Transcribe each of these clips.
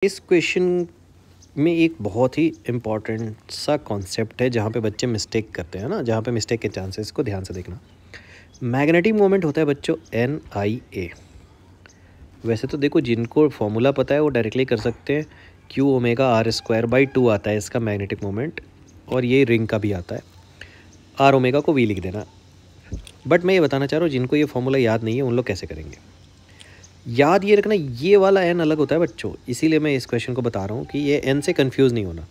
इस क्वेश्चन में एक बहुत ही इम्पॉर्टेंट सा कॉन्सेप्ट है जहाँ पे बच्चे मिस्टेक करते हैं ना, जहाँ पे मिस्टेक के चांसेस को ध्यान से देखना। मैग्नेटिक मोमेंट होता है बच्चों NIA। वैसे तो देखो जिनको फॉर्मूला पता है वो डायरेक्टली कर सकते हैं, Q⍵R²/2 आता है इसका मैग्नेटिक मोमेंट, और ये रिंग का भी आता है। R⍵ को V लिख देना। बट मैं ये बताना चाह रहा हूँ जिनको ये फॉर्मूला याद नहीं है उन लोग कैसे करेंगे। याद ये रखना, ये वाला n अलग होता है बच्चों, इसीलिए मैं इस क्वेश्चन को बता रहा हूँ कि ये n से कंफ्यूज नहीं होना।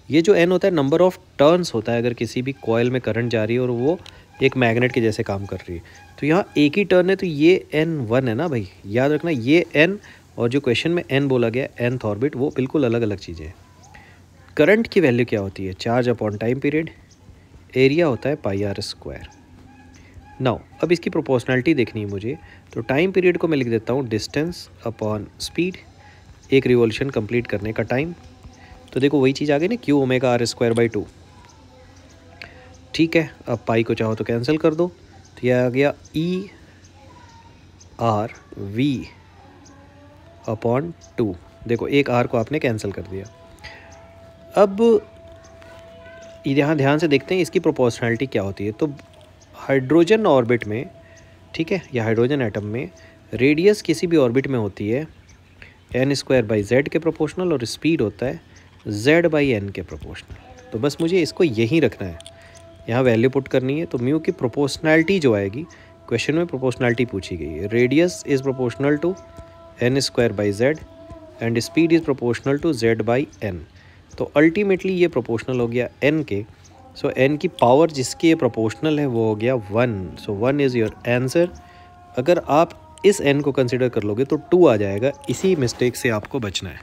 ये जो n होता है नंबर ऑफ टर्न्स होता है, अगर किसी भी कॉइल में करंट जा रही है और वो एक मैग्नेट के जैसे काम कर रही है, तो यहाँ एक ही टर्न है, तो ये N1 है ना भाई। याद रखना ये n और जो क्वेश्चन में n बोला गया nth ऑर्बिट, वो बिल्कुल अलग अलग चीज़ें हैं। करंट की वैल्यू क्या होती है? Charge upon time period, area होता है πr²। नाउ अब इसकी प्रोपोर्शनलिटी देखनी है मुझे, तो टाइम पीरियड को मैं लिख देता हूँ डिस्टेंस अपॉन स्पीड, एक रिवॉल्यूशन कंप्लीट करने का टाइम। तो देखो वही चीज़ आ गई ना, Q⍵R²/2। ठीक है, अब पाई को चाहो तो कैंसिल कर दो, तो यह आ गया ERV/2। देखो एक R को आपने कैंसिल कर दिया। अब यहाँ ध्यान से देखते हैं इसकी प्रोपोर्शनलिटी क्या होती है। तो हाइड्रोजन ऑर्बिट में, ठीक है, या हाइड्रोजन एटम में रेडियस किसी भी ऑर्बिट में होती है n² के प्रोपोर्शनल, और स्पीड होता है z/n के प्रोपोर्शनल। तो बस मुझे इसको यहीं रखना है, यहाँ वैल्यू पुट करनी है। तो म्यू की प्रोपोर्शनलिटी जो आएगी, क्वेश्चन में प्रोपोर्शनलिटी पूछी गई है, radius is proportional to n² and speed is proportional to z/n। तो अल्टीमेटली ये प्रोपोर्शनल हो गया n के। सो n की पावर जिसकी ये प्रोपोर्शनल है वो हो गया 1। सो 1 इज़ योर आंसर। अगर आप इस n को कंसिडर कर लोगे तो 2 आ जाएगा। इसी मिस्टेक से आपको बचना है।